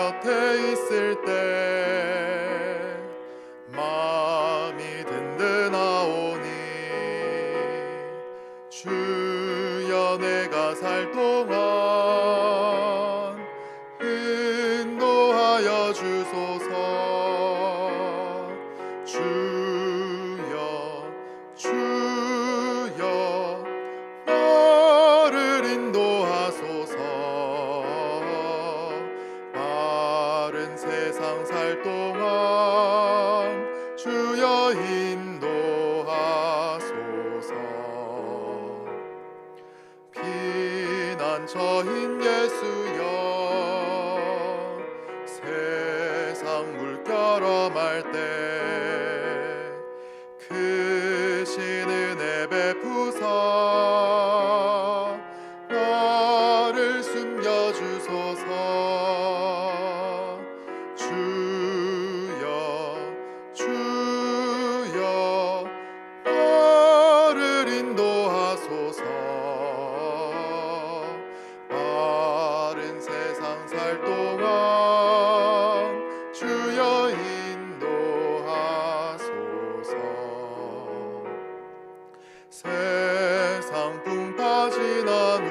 곁에 있을 때 마음이 든든하오니 주여 내가 살 동안 인도하여 주소서. 주여 나를 인도하소서. 바른 세상 살 동안 주여 인도하소서. 피난처인 예수여 세상 물결 엄할 때 크신 은혜 베푸사 나를 숨겨주소서. 주여 나를 인도하소서. 바른 세상 살 동안 주여 인도하소서. 세상 풍 빠지난 후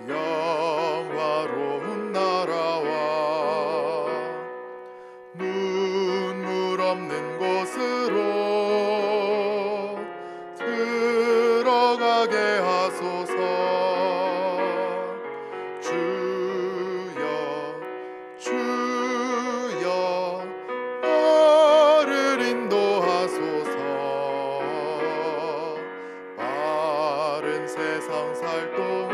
영화로운 나라와 눈물 없는 곳으로 들어가게 하소서. 주여 나를 인도하소서. 바른 세상 살 동안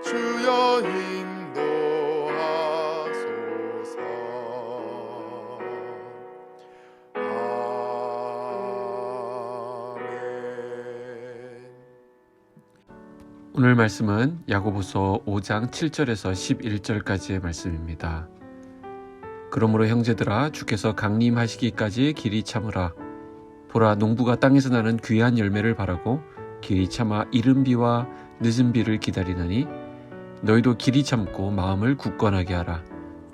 주여 인도하소서. 아멘. 오늘 말씀은 야고보서 5장 7절에서 11절까지의 말씀입니다. 그러므로 형제들아 주께서 강림하시기까지 길이 참으라. 보라 농부가 땅에서 나는 귀한 열매를 바라고 길이 참아 이른 비와 늦은 비를 기다리나니 너희도 길이 참고 마음을 굳건하게 하라.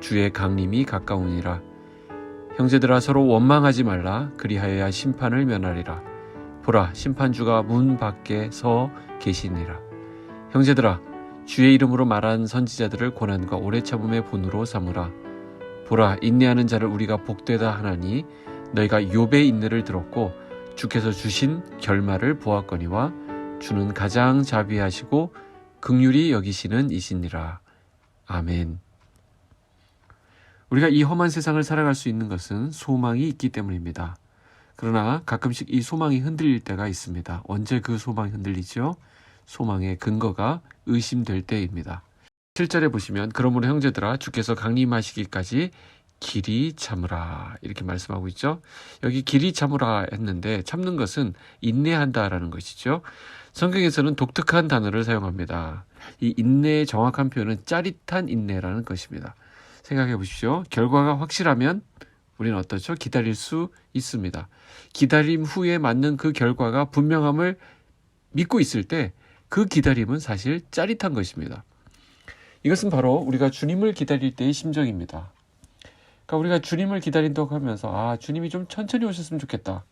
주의 강림이 가까우니라. 형제들아 서로 원망하지 말라. 그리하여야 심판을 면하리라. 보라 심판주가 문 밖에 서 계시니라. 형제들아 주의 이름으로 말한 선지자들을 고난과 오래 참음의 본으로 삼으라. 보라 인내하는 자를 우리가 복되다 하나니 너희가 욥의 인내를 들었고 주께서 주신 결말을 보았거니와 주는 가장 자비하시고 긍휼히 여기시는 이시니라. 아멘. 우리가 이 험한 세상을 살아갈 수 있는 것은 소망이 있기 때문입니다. 그러나 가끔씩 이 소망이 흔들릴 때가 있습니다. 언제 그 소망이 흔들리죠? 소망의 근거가 의심될 때입니다. 7절에 보시면 그러므로 형제들아 주께서 강림하시기까지 길이 참으라 이렇게 말씀하고 있죠. 여기 길이 참으라 했는데 참는 것은 인내한다라는 것이죠. 성경에서는 독특한 단어를 사용합니다. 이 인내의 정확한 표현은 짜릿한 인내라는 것입니다. 생각해 보십시오. 결과가 확실하면 우리는 어떻죠? 기다릴 수 있습니다. 기다림 후에 맞는 그 결과가 분명함을 믿고 있을 때 그 기다림은 사실 짜릿한 것입니다. 이것은 바로 우리가 주님을 기다릴 때의 심정입니다. 그러니까 우리가 주님을 기다린다고 하면서 주님이 좀 천천히 오셨으면 좋겠다.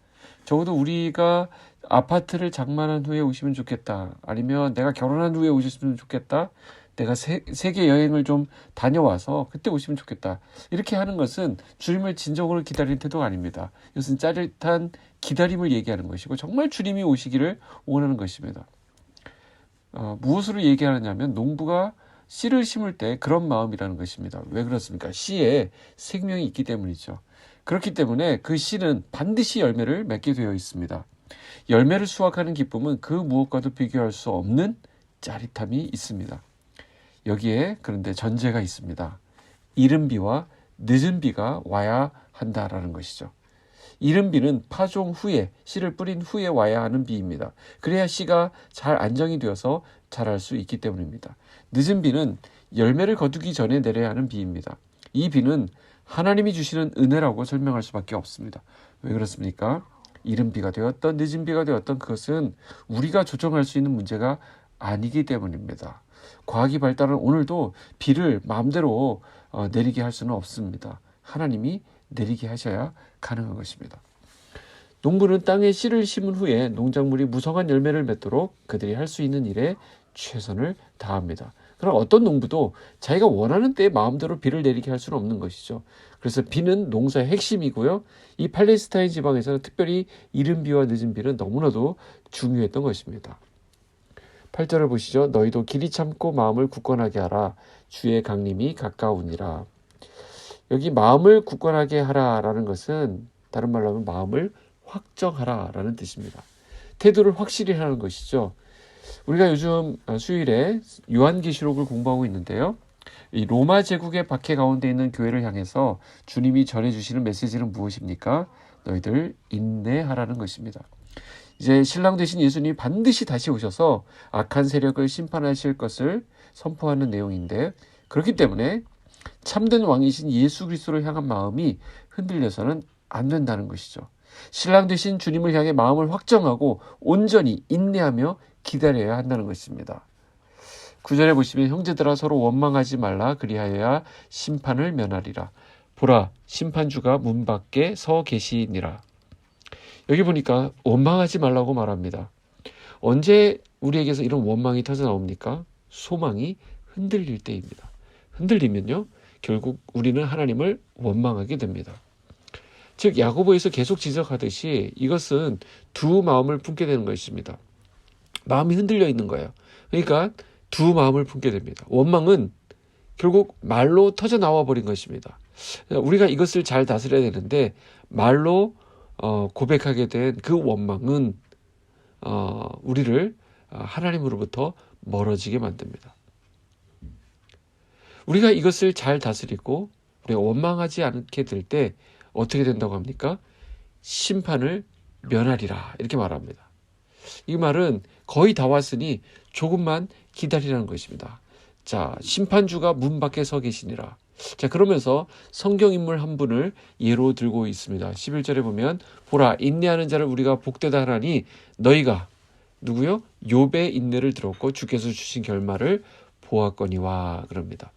적어도 우리가 아파트를 장만한 후에 오시면 좋겠다. 아니면 내가 결혼한 후에 오셨으면 좋겠다. 내가 세계 여행을 좀 다녀와서 그때 오시면 좋겠다. 이렇게 하는 것은 주님을 진정으로 기다리는 태도가 아닙니다. 이것은 짜릿한 기다림을 얘기하는 것이고 정말 주님이 오시기를 원하는 것입니다. 무엇으로 얘기하느냐면 농부가 씨를 심을 때 그런 마음이라는 것입니다. 왜 그렇습니까? 씨에 생명이 있기 때문이죠. 그렇기 때문에 그 씨는 반드시 열매를 맺게 되어 있습니다. 열매를 수확하는 기쁨은 그 무엇과도 비교할 수 없는 짜릿함이 있습니다. 여기에 그런데 전제가 있습니다. 이른 비와 늦은 비가 와야 한다라는 것이죠. 이른 비는 파종 후에 씨를 뿌린 후에 와야 하는 비입니다. 그래야 씨가 잘 안정이 되어서 자랄 수 있기 때문입니다. 늦은 비는 열매를 거두기 전에 내려야 하는 비입니다. 이 비는 하나님이 주시는 은혜라고 설명할 수밖에 없습니다. 왜 그렇습니까? 이른 비가 되었던 늦은 비가 되었던 그것은 우리가 조정할 수 있는 문제가 아니기 때문입니다. 과학이 발달한 오늘도 비를 마음대로 내리게 할 수는 없습니다. 하나님이 내리게 하셔야 가능한 것입니다. 농부는 땅에 씨를 심은 후에 농작물이 무성한 열매를 맺도록 그들이 할 수 있는 일에 최선을 다합니다. 그러나 어떤 농부도 자기가 원하는 때에 마음대로 비를 내리게 할 수는 없는 것이죠. 그래서 비는 농사의 핵심이고요. 이 팔레스타인 지방에서는 특별히 이른 비와 늦은 비는 너무나도 중요했던 것입니다. 8절을 보시죠. 너희도 길이 참고 마음을 굳건하게 하라. 주의 강림이 가까우니라. 여기 마음을 굳건하게 하라라는 것은 다른 말로 하면 마음을 확정하라라는 뜻입니다. 태도를 확실히 하는 것이죠. 우리가 요즘 수요일에 요한계시록을 공부하고 있는데요. 이 로마 제국의 박해 가운데 있는 교회를 향해서 주님이 전해주시는 메시지는 무엇입니까? 너희들 인내하라는 것입니다. 이제 신랑 되신 예수님이 반드시 다시 오셔서 악한 세력을 심판하실 것을 선포하는 내용인데, 그렇기 때문에 참된 왕이신 예수 그리스도를 향한 마음이 흔들려서는 안 된다는 것이죠. 신랑 되신 주님을 향해 마음을 확정하고 온전히 인내하며 기다려야 한다는 것입니다. 9절에 보시면 형제들아 서로 원망하지 말라. 그리하여야 심판을 면하리라. 보라 심판주가 문 밖에 서 계시니라. 여기 보니까 원망하지 말라고 말합니다. 언제 우리에게서 이런 원망이 터져 나옵니까? 소망이 흔들릴 때입니다. 흔들리면요, 결국 우리는 하나님을 원망하게 됩니다. 즉 야고보에서 계속 지적하듯이 이것은 두 마음을 품게 되는 것입니다. 마음이 흔들려 있는 거예요. 그러니까 두 마음을 품게 됩니다. 원망은 결국 말로 터져 나와 버린 것입니다. 우리가 이것을 잘 다스려야 되는데 말로 고백하게 된 그 원망은 우리를 하나님으로부터 멀어지게 만듭니다. 우리가 이것을 잘 다스리고 우리가 원망하지 않게 될 때 어떻게 된다고 합니까? 심판을 면하리라 이렇게 말합니다. 이 말은 거의 다 왔으니 조금만 기다리라는 것입니다. 자, 심판주가 문 밖에 서 계시니라. 자, 그러면서 성경인물 한 분을 예로 들고 있습니다. 11절에 보면 보라 인내하는 자를 우리가 복되다 하나니 너희가 누구요? 욥의 인내를 들었고 주께서 주신 결말을 보았거니와 그럽니다.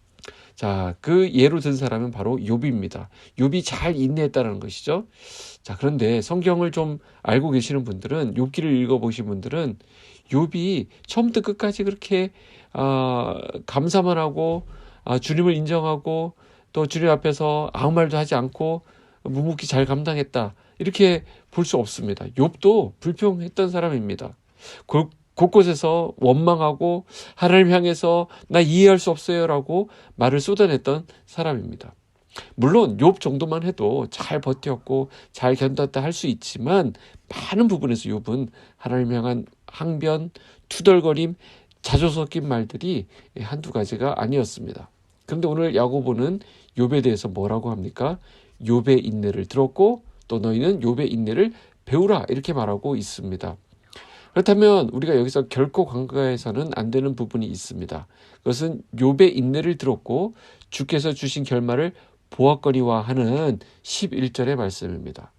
자, 그 예로 든 사람은 바로 욥입니다. 욥이 잘 인내했다는 것이죠. 자, 그런데 성경을 좀 알고 계시는 분들은, 욥기를 읽어보신 분들은 욥이 처음부터 끝까지 그렇게 감사만 하고 주님을 인정하고 또 주님 앞에서 아무 말도 하지 않고 묵묵히 잘 감당했다 이렇게 볼 수 없습니다. 욥도 불평했던 사람입니다. 곳곳에서 원망하고 하나님 향해서 나 이해할 수 없어요 라고 말을 쏟아냈던 사람입니다. 물론 욥 정도만 해도 잘 버텼고 잘 견뎠다 할 수 있지만 많은 부분에서 욥은 하나님 향한 항변, 투덜거림, 자조 섞인 말들이 한두 가지가 아니었습니다. 그런데 오늘 야고보는 욥에 대해서 뭐라고 합니까? 욥의 인내를 들었고 또 너희는 욥의 인내를 배우라 이렇게 말하고 있습니다. 그렇다면 우리가 여기서 결코 간과해서는 안 되는 부분이 있습니다. 그것은 욥의 인내를 들었고 주께서 주신 결말을 보았거니와 하는 11절의 말씀입니다.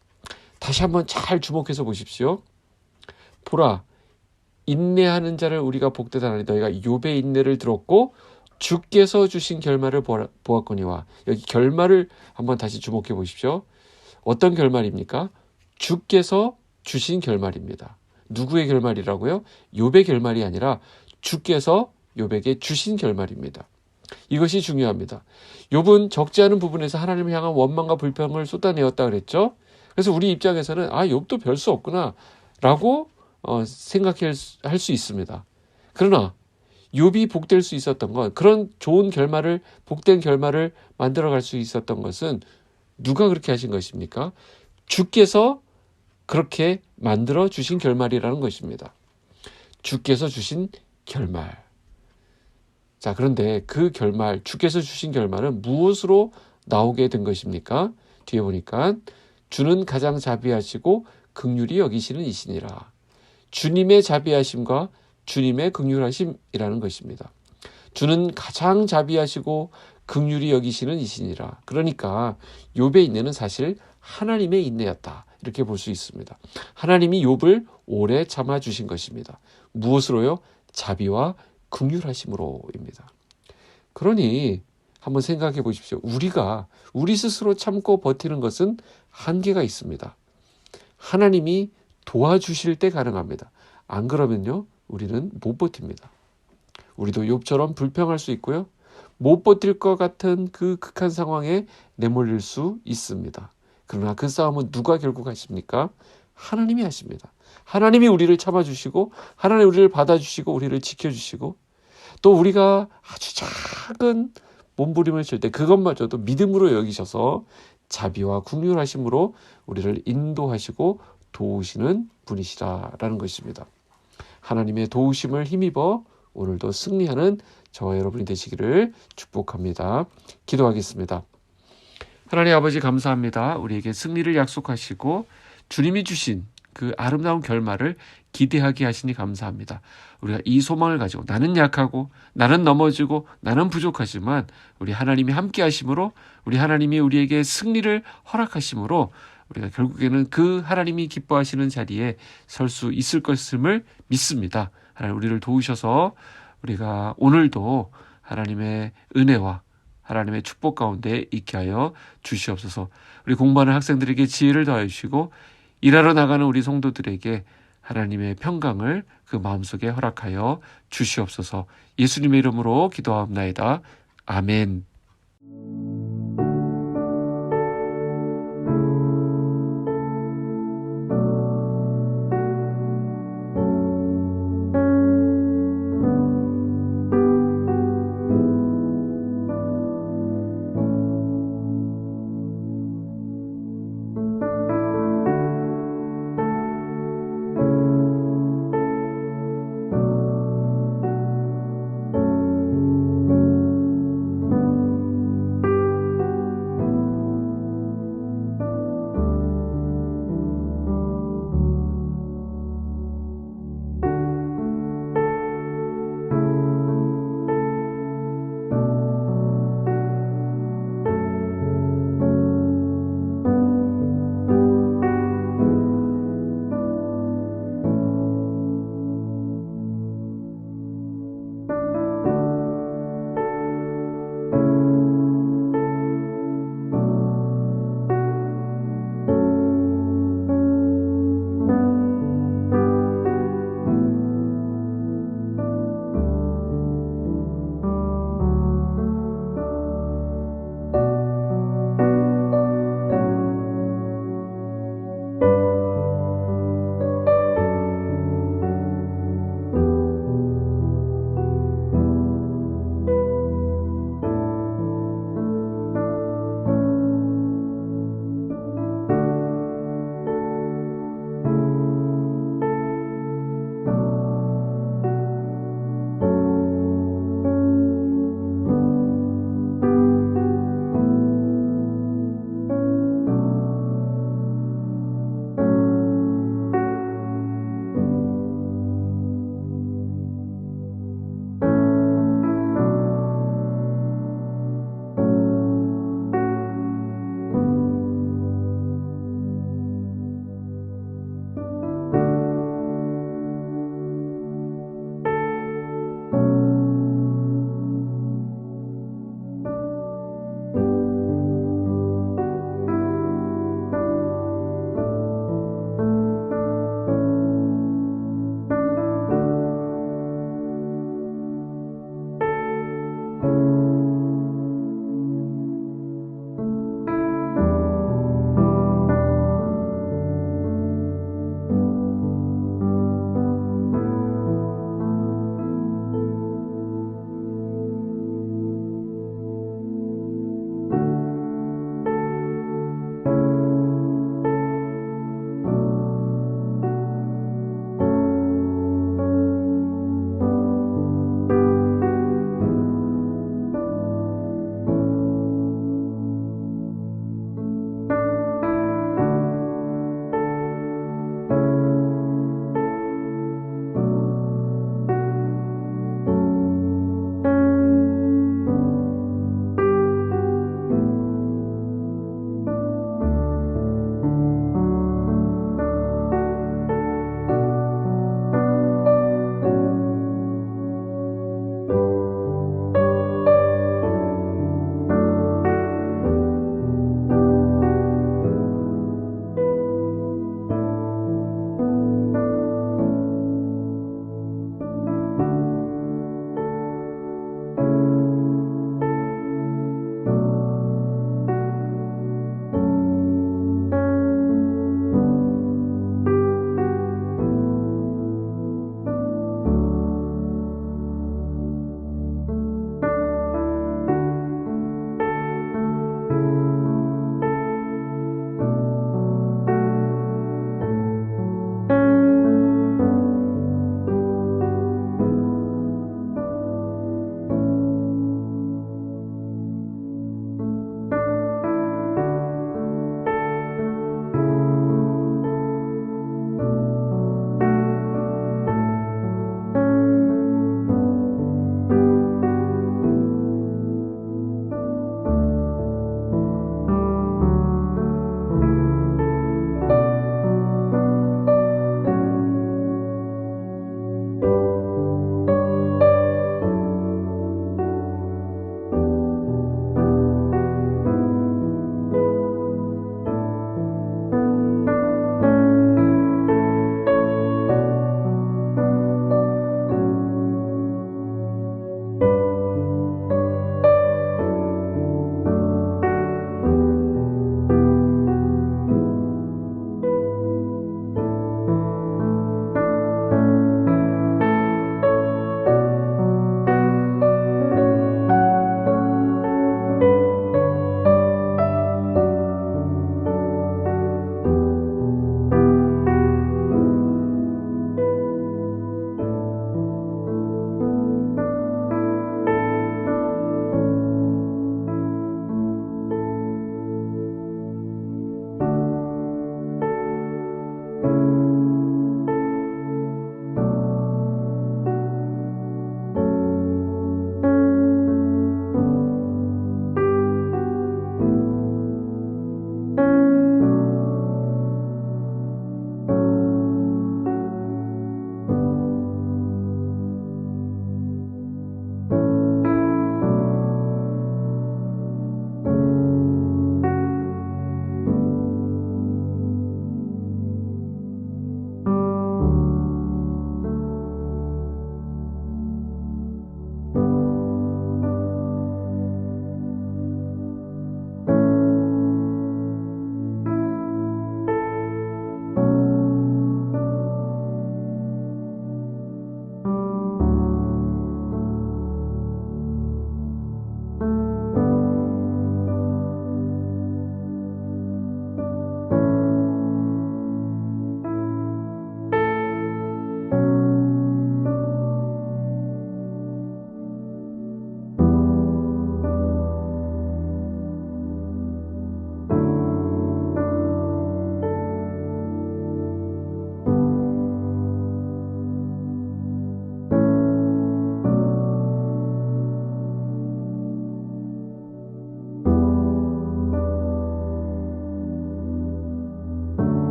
다시 한번 잘 주목해서 보십시오. 보라 인내하는 자를 우리가 복되다 하니 너희가 욥의 인내를 들었고 주께서 주신 결말을 보았거니와. 여기 결말을 한번 다시 주목해 보십시오. 어떤 결말입니까? 주께서 주신 결말입니다. 누구의 결말이라고요? 욥의 결말이 아니라 주께서 욥에게 주신 결말입니다. 이것이 중요합니다. 욥은 적지 않은 부분에서 하나님을 향한 원망과 불평을 쏟아내었다 그랬죠. 그래서 우리 입장에서는 욥도 별 수 없구나 라고 생각할 수 있습니다. 그러나 욥이 복될 수 있었던 건, 그런 좋은 결말을, 복된 결말을 만들어갈 수 있었던 것은 누가 그렇게 하신 것입니까? 주께서 그렇게 만들어 주신 결말이라는 것입니다. 주께서 주신 결말. 자, 그런데 그 결말, 주께서 주신 결말은 무엇으로 나오게 된 것입니까? 뒤에 보니까 주는 가장 자비하시고 긍휼히 여기시는 이시니라. 주님의 자비하심과 주님의 긍휼하심이라는 것입니다. 주는 가장 자비하시고 긍휼히 여기시는 이시니라. 그러니까 욥의 인내는 사실 하나님의 인내였다. 이렇게 볼 수 있습니다. 하나님이 욥을 오래 참아주신 것입니다. 무엇으로요? 자비와 긍휼하심으로입니다. 그러니 한번 생각해 보십시오. 우리 스스로 참고 버티는 것은 한계가 있습니다. 하나님이 도와주실 때 가능합니다. 안 그러면요, 우리는 못 버팁니다. 우리도 욥처럼 불평할 수 있고요, 못 버틸 것 같은 그 극한 상황에 내몰릴 수 있습니다. 그러나 그 싸움은 누가 결국 하십니까? 하나님이 하십니다. 하나님이 우리를 참아주시고, 하나님이 우리를 받아주시고, 우리를 지켜주시고, 또 우리가 아주 작은 몸부림을 칠 때 그것마저도 믿음으로 여기셔서 자비와 긍휼하심으로 우리를 인도하시고 도우시는 분이시라라는 것입니다. 하나님의 도우심을 힘입어 오늘도 승리하는 저와 여러분이 되시기를 축복합니다. 기도하겠습니다. 하나님 아버지, 감사합니다. 우리에게 승리를 약속하시고 주님이 주신 그 아름다운 결말을 기대하게 하시니 감사합니다. 우리가 이 소망을 가지고, 나는 약하고 나는 넘어지고 나는 부족하지만 우리 하나님이 함께 하심으로, 우리 하나님이 우리에게 승리를 허락하심으로 우리가 결국에는 그 하나님이 기뻐하시는 자리에 설 수 있을 것임을 믿습니다. 하나님, 우리를 도우셔서 우리가 오늘도 하나님의 은혜와 하나님의 축복 가운데 있게 하여 주시옵소서. 우리 공부하는 학생들에게 지혜를 더하여 주시고, 일하러 나가는 우리 성도들에게 하나님의 평강을 그 마음속에 허락하여 주시옵소서. 예수님의 이름으로 기도하옵나이다. 아멘.